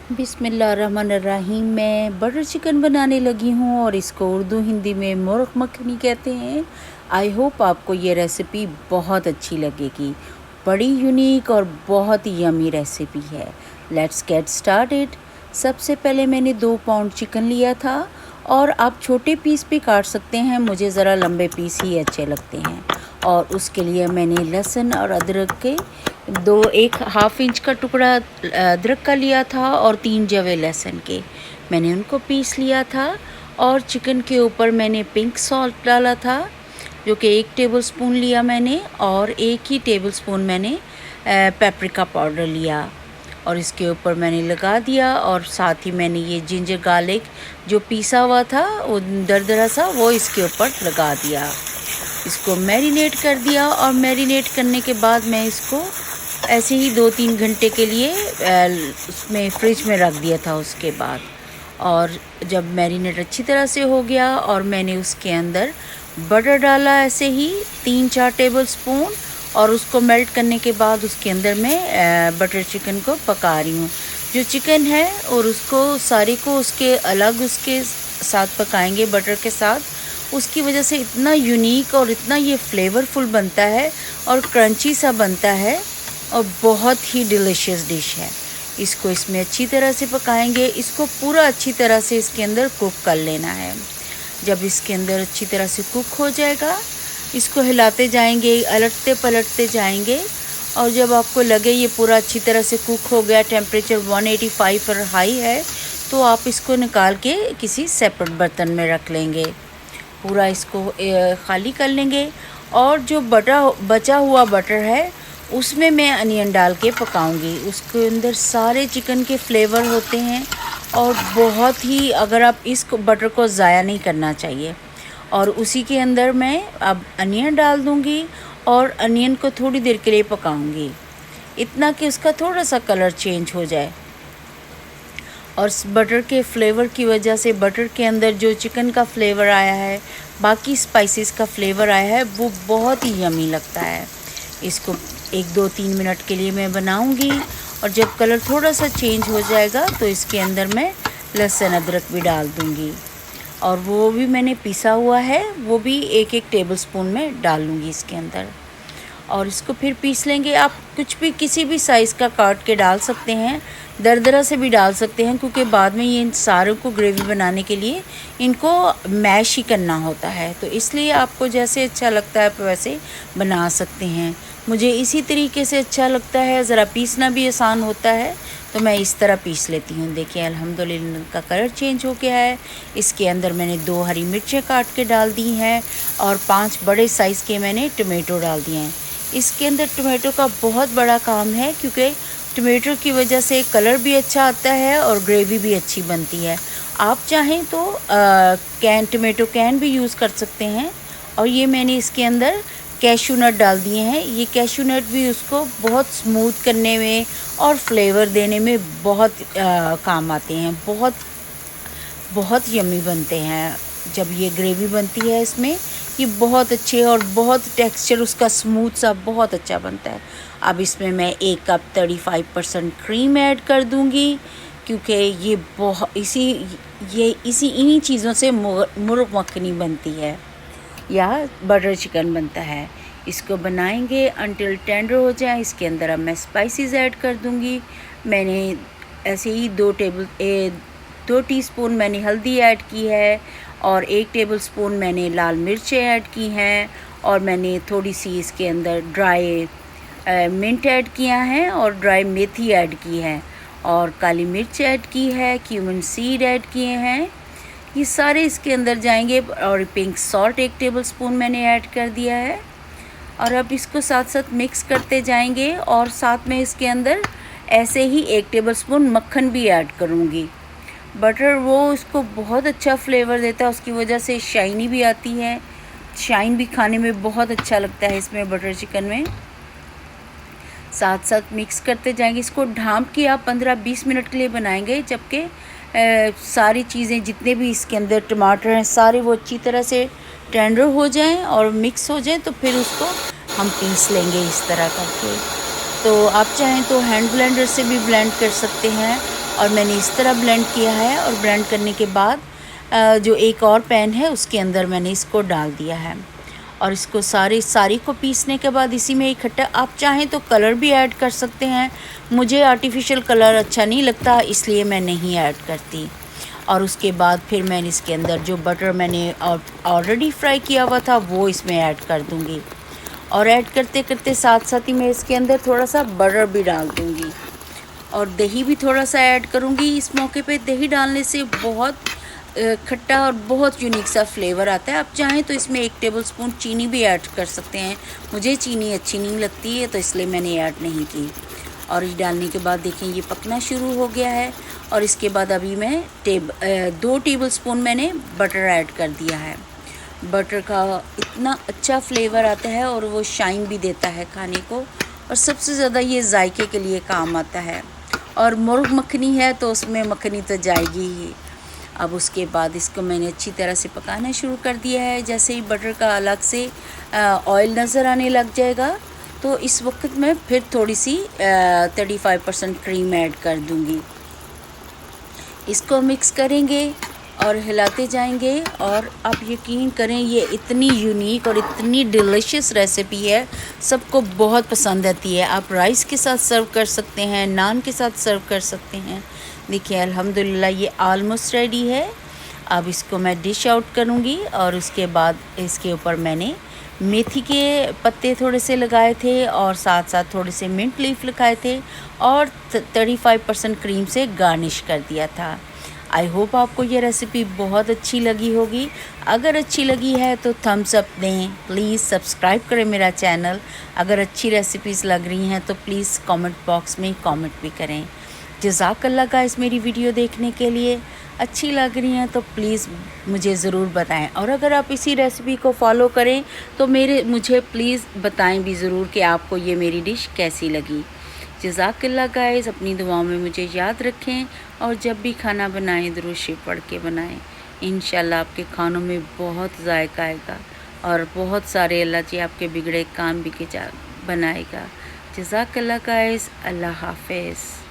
बिस्मिल्लाहिर्रहमानिर्रहीम। मैं butter chicken बनाने लगी हूँ और इसको उर्दू हिंदी में मुर्ग़ मखनी कहते हैं। आई होप आपको ये रेसिपी बहुत अच्छी लगेगी। बड़ी यूनिक और बहुत ही यमी रेसिपी है। Let's get started. सबसे पहले मैंने 2 पाउंड चिकन लिया था और आप छोटे पीस भी काट सकते हैं, मुझे ज़रा लंबे पीस ही अच्छे लगते हैं। और उसके लिए मैंने लहसुन और अदरक के एक हाफ़ इंच का टुकड़ा अदरक का लिया था और 3 जवे लहसुन के मैंने उनको पीस लिया था। और चिकन के ऊपर मैंने पिंक सॉल्ट डाला था जो कि 1 टेबलस्पून लिया मैंने, और 1 ही टेबलस्पून मैंने पेपरिका पाउडर लिया और इसके ऊपर मैंने लगा दिया। और साथ ही मैंने ये जिंजर गार्लिक जो पीसा हुआ था वो दरदरा सा वो इसके ऊपर लगा दिया। इसको मैरिनेट कर दिया और मैरिनेट करने के बाद मैं इसको ऐसे ही 2-3 घंटे के लिए उसमें फ्रिज में रख दिया था। उसके बाद और जब मैरिनेट अच्छी तरह से हो गया और मैंने उसके अंदर बटर डाला ऐसे ही 3-4 टेबलस्पून, और उसको मेल्ट करने के बाद उसके अंदर मैं बटर चिकन को पका रही हूँ। जो चिकन है और उसको सारे को उसके अलग उसके साथ पकाएंगे बटर के साथ, उसकी वजह से इतना यूनिक और इतना ये फ्लेवरफुल बनता है और क्रंची सा बनता है और बहुत ही डिलीशियस डिश है। इसको इसमें अच्छी तरह से पकाएंगे। इसको पूरा अच्छी तरह से इसके अंदर कुक कर लेना है। जब इसके अंदर अच्छी तरह से कुक हो जाएगा, इसको हिलाते जाएंगे, अलटते पलटते जाएंगे, और जब आपको लगे ये पूरा अच्छी तरह से कुक हो गया, टेम्परेचर 185 पर हाई है, तो आप इसको निकाल के किसी सेपरेट बर्तन में रख लेंगे। पूरा इसको खाली कर लेंगे और जो बचा हुआ बटर है उसमें मैं अनियन डाल के पकाऊंगी। उसके अंदर सारे चिकन के फ्लेवर होते हैं और बहुत ही, अगर आप इस बटर को ज़ाया नहीं करना चाहिए। और उसी के अंदर मैं अब अनियन डाल दूंगी और अनियन को थोड़ी देर के लिए पकाऊंगी, इतना कि उसका थोड़ा सा कलर चेंज हो जाए। और बटर के फ्लेवर की वजह से बटर के अंदर जो चिकन का फ्लेवर आया है, बाकी स्पाइसेस का फ्लेवर आया है, वो बहुत ही यमी लगता है। इसको 1-2-3 मिनट के लिए मैं बनाऊंगी और जब कलर थोड़ा सा चेंज हो जाएगा तो इसके अंदर मैं लहसुन अदरक भी डाल दूंगी, और वो भी मैंने पिसा हुआ है, वो भी 1-1 टेबलस्पून में डाल लूँगी इसके अंदर। और इसको फिर पीस लेंगे। आप कुछ भी किसी भी साइज़ का काट के डाल सकते हैं, दरदरा से भी डाल सकते हैं, क्योंकि बाद में ये इन सारों को ग्रेवी बनाने के लिए इनको मैश ही करना होता है, तो इसलिए आपको जैसे अच्छा लगता है आप वैसे बना सकते हैं। मुझे इसी तरीके से अच्छा लगता है, ज़रा पीसना भी आसान होता है, तो मैं इस तरह पीस लेती हूँ। देखिए अल्हम्दुलिल्लाह का कलर चेंज हो गया है। इसके अंदर मैंने 2 हरी मिर्चें काट के डाल दी हैं और 5 बड़े साइज़ के मैंने टमाटो डाल दिए हैं। इसके अंदर टमाटो का बहुत बड़ा काम है, क्योंकि टमाटो की वजह से कलर भी अच्छा आता है और ग्रेवी भी अच्छी बनती है। आप चाहें तो टमाटो कैन भी यूज़ कर सकते हैं। और ये मैंने इसके अंदर कैशू नट डाल दिए हैं। ये कैशू नट भी उसको बहुत स्मूथ करने में और फ्लेवर देने में बहुत काम आते हैं। बहुत बहुत यमी बनते हैं। जब ये ग्रेवी बनती है इसमें, ये बहुत अच्छे और बहुत टेक्सचर उसका स्मूथ सा बहुत अच्छा बनता है। अब इसमें मैं 1 कप 35% क्रीम ऐड कर दूंगी, क्योंकि ये इन्हीं चीज़ों से मुर्ग़ मखनी बनती है या बटर चिकन बनता है। इसको बनाएंगे अंटिल टेंडर हो जाए। इसके अंदर अब मैं स्पाइसेस ऐड कर दूंगी। मैंने ऐसे ही 2 टीस्पून मैंने हल्दी ऐड की है और 1 टेबलस्पून मैंने लाल मिर्चें ऐड की हैं, और मैंने थोड़ी सी इसके अंदर ड्राई मिंट ऐड किया है और ड्राई मेथी ऐड की है, और काली मिर्च ऐड की है, क्यूमिन सीड ऐड किए हैं। ये सारे इसके अंदर जाएंगे। और पिंक सॉल्ट 1 टेबलस्पून मैंने ऐड कर दिया है। और अब इसको साथ साथ मिक्स करते जाएंगे, और साथ में इसके अंदर ऐसे ही 1 टेबलस्पून मक्खन भी ऐड करूँगी। बटर वो इसको बहुत अच्छा फ्लेवर देता है, उसकी वजह से शाइनी भी आती है। शाइन भी खाने में बहुत अच्छा लगता है इसमें बटर चिकन में। साथ साथ मिक्स करते जाएंगे। इसको ढाँप के आप 15-20 मिनट के लिए बनाएंगे, जबकि सारी चीज़ें जितने भी इसके अंदर टमाटर हैं सारे वो अच्छी तरह से टेंडर हो जाएं और मिक्स हो जाएं, तो फिर उसको हम पीस लेंगे इस तरह करके। तो आप चाहें तो हैंड ब्लेंडर से भी ब्लेंड कर सकते हैं, और मैंने इस तरह ब्लेंड किया है। और ब्लेंड करने के बाद जो एक और पैन है उसके अंदर मैंने इसको डाल दिया है और इसको सारी को पीसने के बाद इसी में इकट्ठा, आप चाहें तो कलर भी ऐड कर सकते हैं। मुझे आर्टिफिशियल कलर अच्छा नहीं लगता, इसलिए मैं नहीं ऐड करती। और उसके बाद फिर मैंने इसके अंदर जो बटर मैंने ऑलरेडी फ्राई किया हुआ था वो इसमें ऐड कर दूँगी। और ऐड करते करते साथ साथ ही मैं इसके अंदर थोड़ा सा बटर भी डाल दूँगी और दही भी थोड़ा सा ऐड करूँगी। इस मौके पे दही डालने से बहुत खट्टा और बहुत यूनिक सा फ्लेवर आता है। आप चाहें तो इसमें 1 टेबलस्पून चीनी भी ऐड कर सकते हैं। मुझे चीनी अच्छी नहीं लगती है तो इसलिए मैंने ऐड नहीं की। और ये डालने के बाद देखें ये पकना शुरू हो गया है। और इसके बाद अभी मैं 2 टेबलस्पून मैंने बटर ऐड कर दिया है। बटर का इतना अच्छा फ्लेवर आता है और वो शाइन भी देता है खाने को, और सबसे ज़्यादा ये जायके के लिए काम आता है। और मुर्ग मक्खनी है तो उसमें मक्खनी तो जाएगी ही। अब उसके बाद इसको मैंने अच्छी तरह से पकाना शुरू कर दिया है। जैसे ही बटर का अलग से ऑयल नज़र आने लग जाएगा तो इस वक्त मैं फिर थोड़ी सी 35% क्रीम ऐड कर दूँगी। इसको मिक्स करेंगे और हिलाते जाएंगे। और आप यकीन करें ये इतनी यूनिक और इतनी डिलीशियस रेसिपी है, सबको बहुत पसंद आती है। आप राइस के साथ सर्व कर सकते हैं, नान के साथ सर्व कर सकते हैं। देखिए अल्हम्दुलिल्लाह ये ऑलमोस्ट रेडी है। अब इसको मैं डिश आउट करूँगी और उसके बाद इसके ऊपर मैंने मेथी के पत्ते थोड़े से लगाए थे और साथ साथ थोड़े से मिंट लीफ लगाए थे और 35% क्रीम से गार्निश कर दिया था। आई होप आपको ये रेसिपी बहुत अच्छी लगी होगी। अगर अच्छी लगी है तो थम्स अप दें, प्लीज़ सब्सक्राइब करें मेरा चैनल। अगर अच्छी रेसिपीज़ लग रही हैं तो प्लीज़ कमेंट बॉक्स में कमेंट भी करें। जज़ाकल्लाह गाइस मेरी वीडियो देखने के लिए। अच्छी लग रही हैं तो प्लीज़ मुझे ज़रूर बताएं। और अगर आप इसी रेसिपी को फॉलो करें तो मुझे प्लीज़ बताएं भी ज़रूर कि आपको ये मेरी डिश कैसी लगी। जज़ाकल्लाह गाइस, अपनी दुआओं में मुझे याद रखें और जब भी खाना बनाएं दुरूद शरीफ पढ़ के बनाएं। इंशाल्लाह आपके खानों में बहुत जायका आएगा और बहुत सारे अल्लाह जी आपके बिगड़े काम भी बनाएगा। जज़ाकल्लाह गाइस, अल्लाह हाफ़िज़।